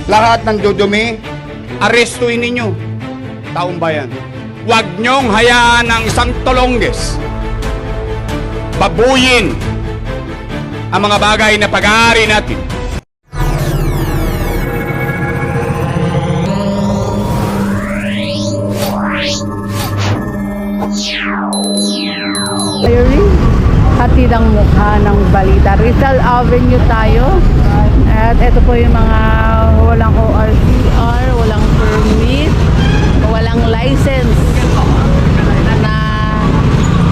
Lahat ng dudumi, arestuin ninyo. Taong bayan. Huwag niyong hayaan ang isang tolongges babuyin ang mga bagay na pag-aari natin. Diary, hatid ang mukha ng balita. Rizal Avenue tayo. At ito po yung mga walang ORCR, walang permit, walang license na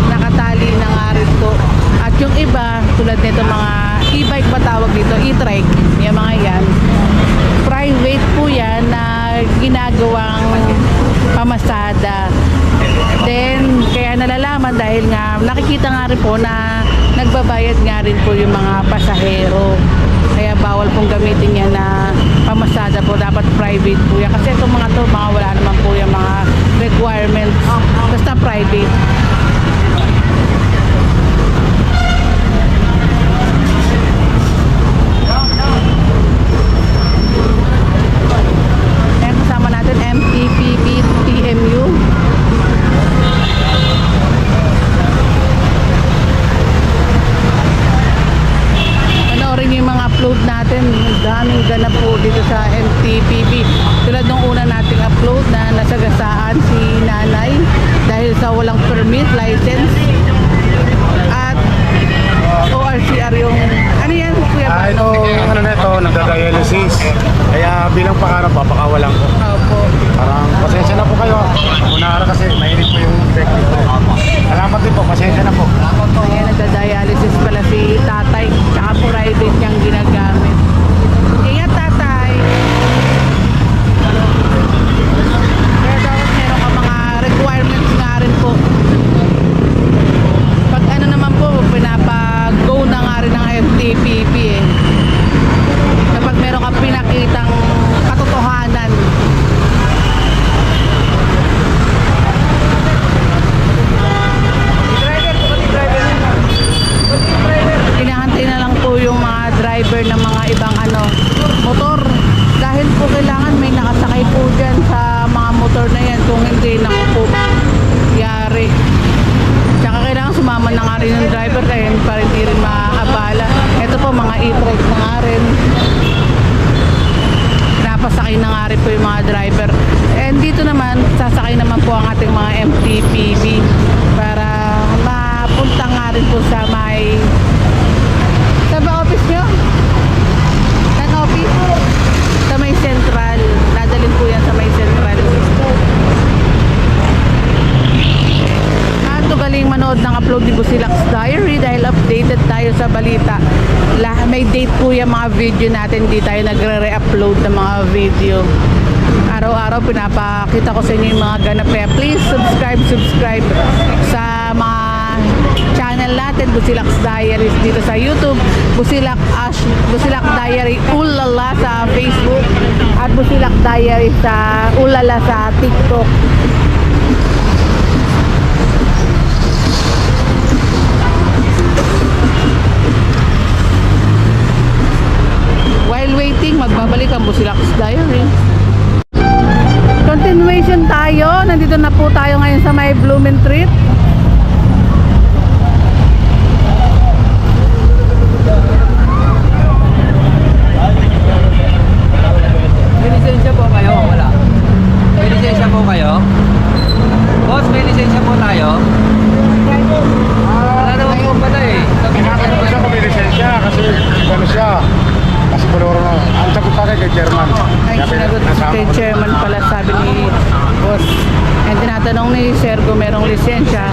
nakatali na nga rin po. At yung iba, tulad nito mga e-bike ba tawag dito, e-trike, yung mga yan, private po yan na ginagawang pamasada. Then, kaya nalalaman dahil nga nakikita nga rin po na nagbabayad nga rin po yung mga pasahero. Kaya bawal pong gamitin yan na pamasada po. Dapat private po yan. Kasi itong mga to, mga wala naman po yung mga requirements. Basta private. Ayan, kasama natin MTPP TMU. Panoorin yung mga upload natin. Daming ganap po dito sa MTPP. Tulad nung una nating upload na nasagasaan si nanay dahil sa walang permit, license at ORCR yung ano yan kuya? Ito, ano na ito, nagda-dialysis. Kaya bilang pakarap, papakawalan ko. Opo. Parang pasensya na po kayo. Una kasi mainit po yung technique. Salamat din po, pasensya na po. Ayan, nagda-dialysis pala si tatay. Tsaka private niyang ginagamit. Ingat tatay. Kaya dapat meron ka mga requirements nga rin po. Pag ano naman po, pinapag-go na nga rin ng FTPP eh. Kapag meron kang pinakitang katotohanan. Hinahantay na lang po yung mga driver ng mga ibang motor. Dahil po kailangan may nakasakay po dyan sa mga motor na yan. Kung hindi, naku po, yari. Tsaka kailangan sumama na nga rin yung driver kaya para hindi rin maabala. Ito po, mga e-trike na nga rin. Napasakay na nga rin po yung mga driver. And dito naman, sasakay naman po ang ating mga MTPB para mapunta nga rin po sa may... Sa ba office nyo? Saan office? Sa may central. Nadalhin po yan sa may central. At galing manood ng upload ni Busilak's Diary dahil updated tayo sa balita. May date po yung mga video natin. Hindi tayo nagre-re-upload ng mga video. Araw-araw pinapakita ko sa inyo yung mga ganap. Kaya please subscribe sa mga channel natin, Busilak's Diary dito sa YouTube, Busilak Diary Ulala sa Facebook, at Busilak Diary sa Ulala sa TikTok. While waiting, magbabalik ang Busilak's Diary. Continuation tayo. Nandito na po tayo ngayon sa may Blumentritt. May lisensya po kayo? Wala. May lisensya po kayo? Boss, may lisensya po tayo? Wala naman po pala eh. Tinatanong ko siya kung may lisensya kasi ano siya. Kasi kuloro na. Ang sagot sa akin kay Chairman. Ay, sinagot kay chairman pala, sabi ni boss. And tinatanong ni Sir kung merong lisensya.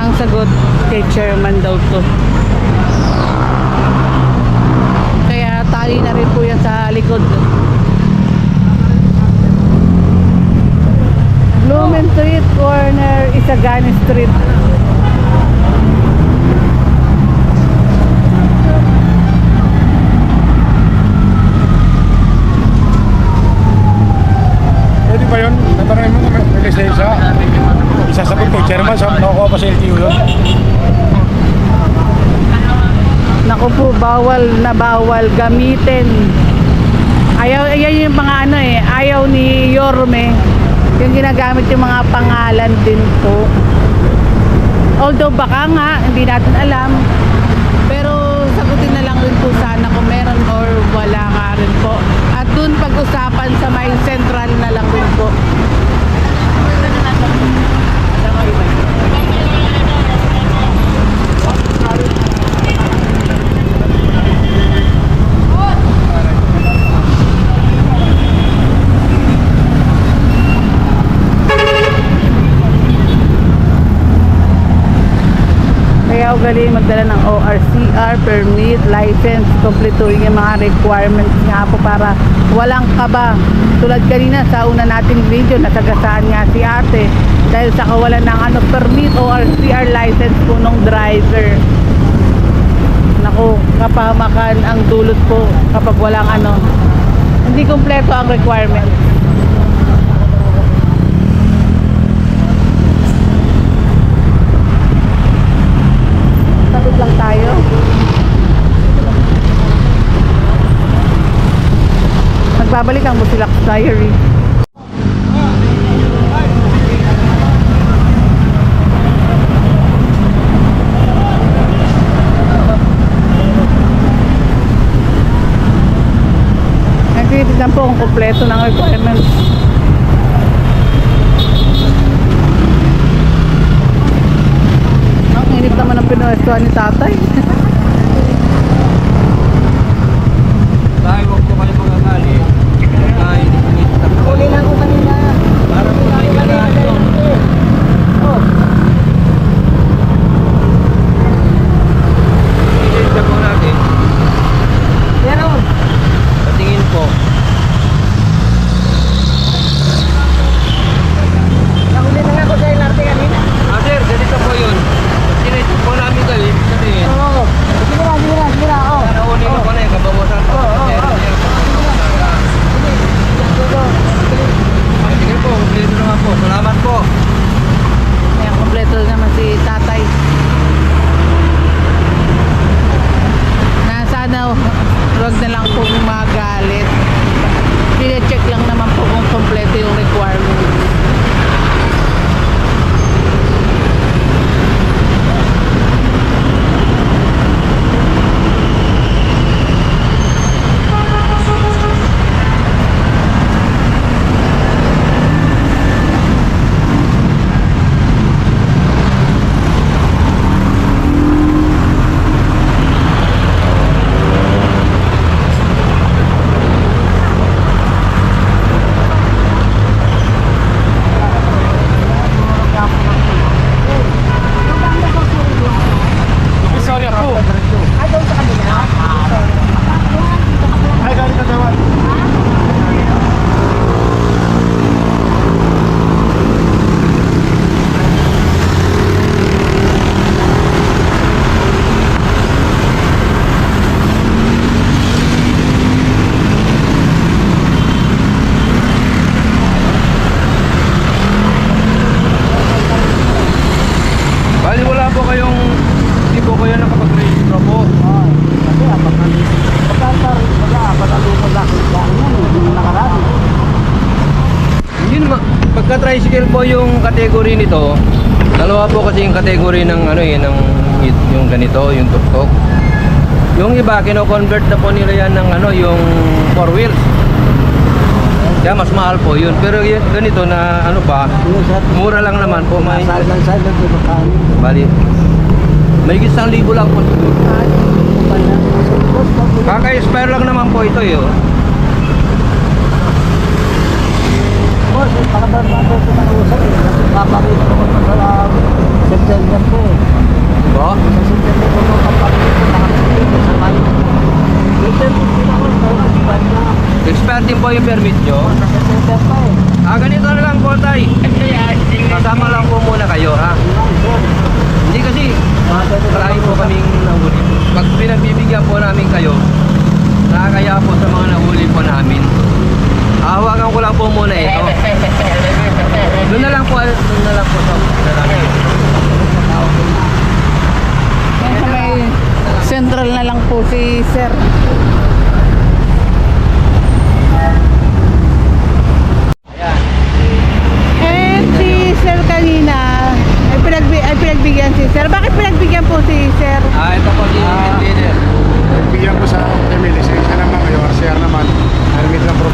Ang sagot kay chairman daw to. Kaya tali na rin po yan sa likod. Blumentritt corner, Isagani Street. Pwede ba yun? Natanongin mo kung may lisensya. Isasagot kay Chairman, nakukuha pa sa LTO yun. Naku po, bawal na bawal gamitin. Ayaw, ayan yung mga ayaw ni Yorme, yung ginagamit yung mga pangalan din po. Although baka nga, hindi natin alam. Pero sagutin na lang rin po sana kung meron or wala nga rin po. At dun pag-usapan sa may central na lang rin po. Kaya ugali magdala ng ORCR, permit, license, kompletuhin yung mga requirements nga po para walang kaba. Tulad kanina sa una nating video, nasagasaan nga si ate dahil sa kawalan ng permit, ORCR license po nung driver. Naku, kapamakan ang dulot po kapag walang hindi kompleto ang requirements. Tapos lang tayo. Nagbabalik ang Busilak Diary. Nagtitignan po kung kompleto ng requirements. Ang init naman ang pinuwestuhan ni tatay. Dahil huwag po kayo magagali. Dahil init-init po. Uli lang ko kanina. Para po may ganado. Oh, Lisensya po natin. yan o. Patingin po. Nahuli na nga ako sa LRT kanina. Sir, ganito po yun. Sinayos po namin kayo. Ibig sabihin. Oo. Sige na, sige na, sige na. Oh. Nauni ko na yung kabawasan po. Sige po, kompleto naman po. Salamat po. Ayan, kompleto naman si tatay. Na sana wag na lang pong magalit. Pina-check lang naman po kung kompleto yung requirements. Bali wala po kayong, hindi po kayo nakapag-registro po. Kasi pagkaluto lang yan. Hindi mo nakarami. Yun, pagka-tricycle po yung category nito, dalawa po kasi yung category ng yung ganito, yung tuk-tuk. Yung iba, kino-convert na po nila yan ng yung 4 wheels. Kaya mas mahal po yun. Pero yun, ganito na mura lang naman po. May, Side lang sa makani. bali, may 1,000 lang po siguro. Kaka-expire lang naman po ito yun. Boss, pakabarbato ko ng usap eh. Kasi paparito ko sa September po eh. Diba? Sa September ko paparito ko nakakasipin sa Mayo. September ko na ako, iban na. Expire din po yung permit nyo. Sa September pa eh. Ganito na lang po, tay. Kasama lang po muna kayo, ha? Hindi kasi, marami po kaming nahuli. Pag pinagbibigyan po namin kayo, nakakaya po sa mga nahuli po namin. Hawakan ko lang po muna ito. Doon na lang po sa namin. Yan sa may central na lang po si sir.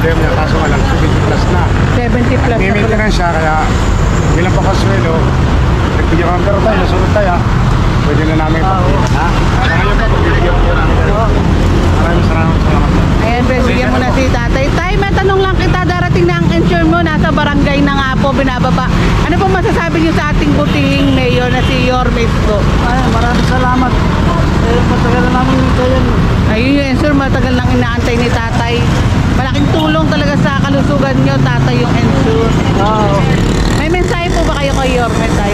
problema niya, kaso nga lang, 70 plus na. 70 plus May na pala. maintenance siya, kaya bilang pa kaswelo, nagbigyan kami pero tayo, nasunod tayo. Pwede na namin ipagpapit. Ha? Ngayon pa, pagbibigyan ko namin kayo. Maraming salamat. Ayan, Bes, bigyan mo na si tatay. Tay, may tanong lang kita, darating na ang insure mo, nasa barangay na nga po, binababa. Ano po masasabi niyo sa ating butihing mayor na si Yormes po? Ay, maraming salamat. Matagal na namin ito yan. Ayun yung insure, matagal nang inaantay ni tatay. Malaking tulong talaga sa kalusugan niyo, tatay, yung insure. Oo. May mensahe po ba kayo kay Yormes, tay?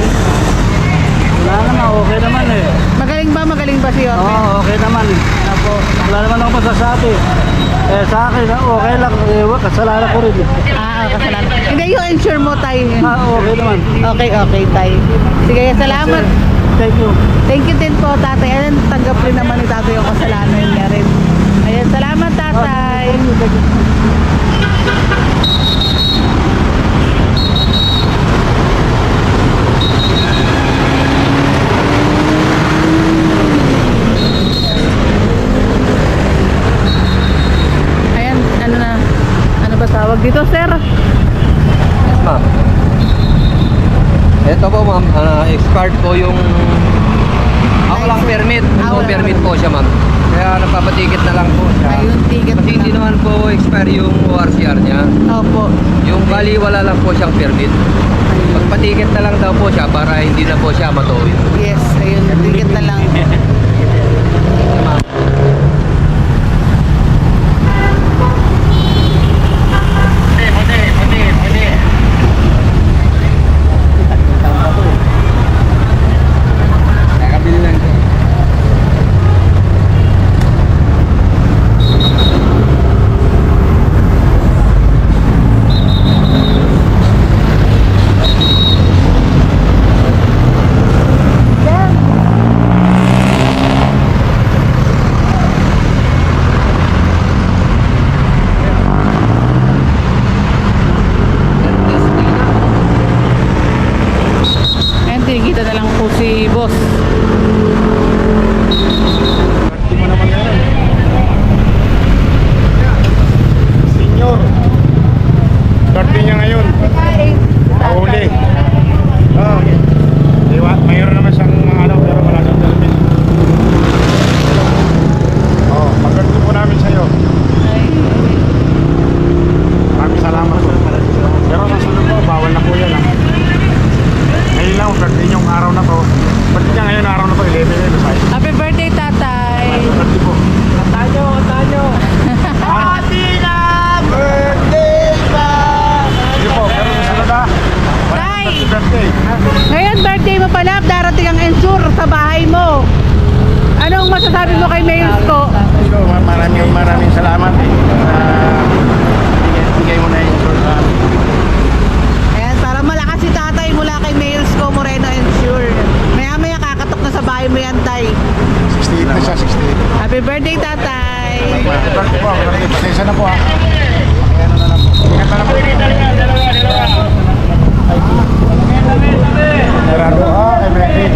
Wala naman, okay naman eh. Magaling ba si Yormes? Oo, okay naman. Apo, wala naman ako masasabi. Sa akin, okay lang. Kasalanan ko rin. Kasalanan. Hindi, yung insure mo, tay. Okay naman. Okay, tay. Sige, salamat. Thank you. Thank you din po, tatay. Ayan, tanggap rin naman ni tatay yung kasalanan niya rin. Ayan, salamat, tatay. Thank you. Ayan, ano ba tawag dito, sir? Yes, ma'am. Ito po, ma'am. Expired po yung... Ako lang permit. No Wala. permit po siya, ma'am. Kaya nagpapatikit na lang po siya. Ayun, ticket Kasi hindi na. naman po expire yung ORCR niya. Opo. Yung bali, wala lang po siyang permit. Magpatikit na lang daw po siya para hindi na po siya matuwid. Yes, ayun, ticket na lang. Nakabili lang siya. Ayan, tinikita na lang po si boss. Hindi mo naman ngayon. Senior. Birthday niya ngayon. Pauli. Oh. Diba? Mayroon naman siyang mga ano, pero wala siyang dalawin. Oh, pag-birthday po namin sa'yo. Maraming salamat po. Pero nasunod po, bawal na po yan. Ha? Ngayon lang, birthday niyong araw na to. Birthday niya ngayon, araw na to, 11 ngayon. Happy birthday, tatay. Birthday po. Tanyo. Happy na birthday pa! Hindi po, pero nasunod ha. Tay! Happy birthday. Ngayon, birthday mo pala, darating ang insure sa bahay mo. Anong masasabi mo kay Mayor Sko? So, maraming salamat eh. Bigay mo na yung insure sa amin. Ayan, para malakas si tatay mula kay Mayor Sko Moreno Insure. Maya-maya kakatok na sa bahay mo yan, tay. 68 na siya, 68. Happy birthday, tatay. Happy birthday po, birthday. Pasensya na po ha. Kaya na lang po. Ingat na lang po. Gerardo ha, kay birthday.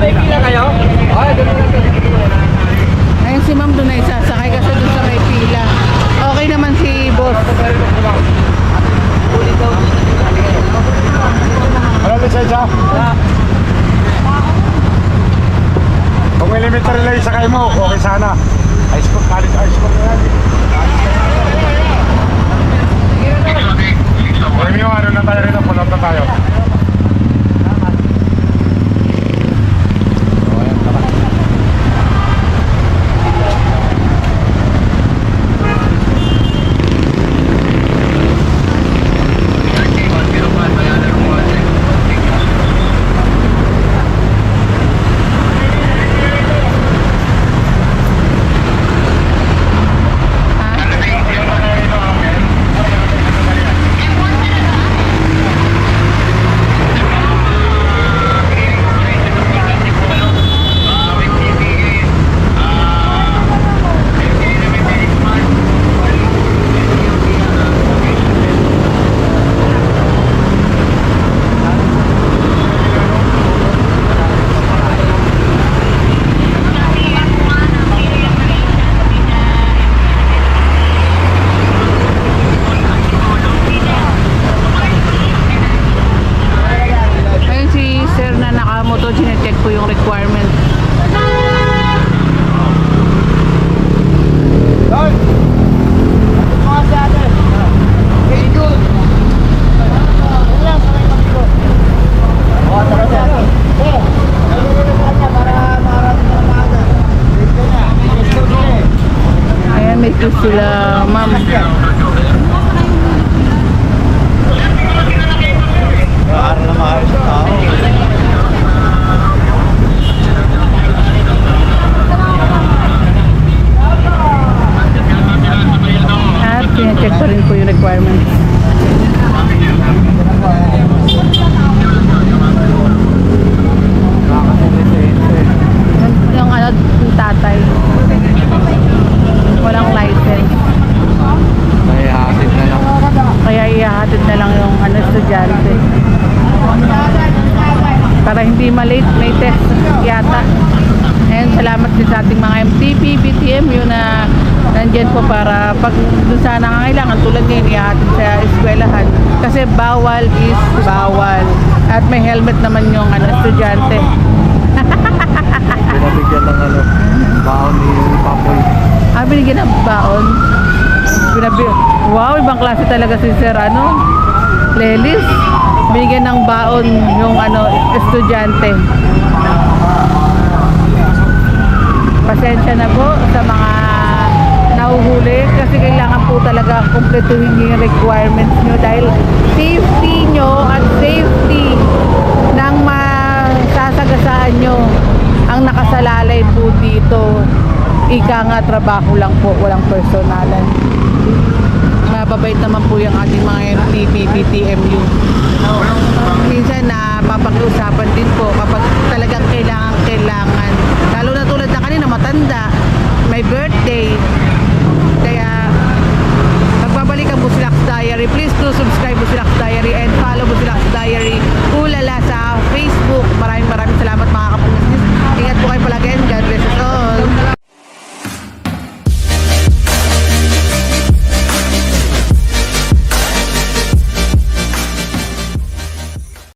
May pila kayo? Ay, ganun lang. Ayun si ma'am doon na isasakay kasi doon sa may pila. Okay naman si boss. Wala lisensya? Kung elementary lang yung sakay mo, okay sana. High school, college, high school na yan. Kami yung ano na tayo rito, pull up na tayo. sila, ma'am. Para na maayos sa tao. At sinecheck pa rin po yung requirements. Yung ano, yung tatay. Walang license. May hatid na lang. Kaya ihahatid na lang yung ano, estudyante. Para hindi malate, may test yata. And salamat din sa ating mga MTP, BTMU na nandyan po para pag doon sa nangangailangan tulad ngayon ihahatid sa eskwelahan. Kasi bawal is bawal. At may helmet naman yung ano, estudyante. Pinabigyan ng ano, baon ni Papoy. Binigyan ng baon. Wow, ibang klase talaga si Sir ano, Lelis. Binigyan ng baon yung ano, estudyante. Pasensya na po sa mga nahuhuli kasi kailangan po talaga kumpletuhin yung requirements nyo dahil safety nyo at safety ng masasagasaan nyo ang nakasalalay po dito. Ika nga, trabaho lang po, walang personalan. Mababait naman po yung ating mga MTP, BTMU. Minsan na papakiusapan din po kapag talagang kailangan.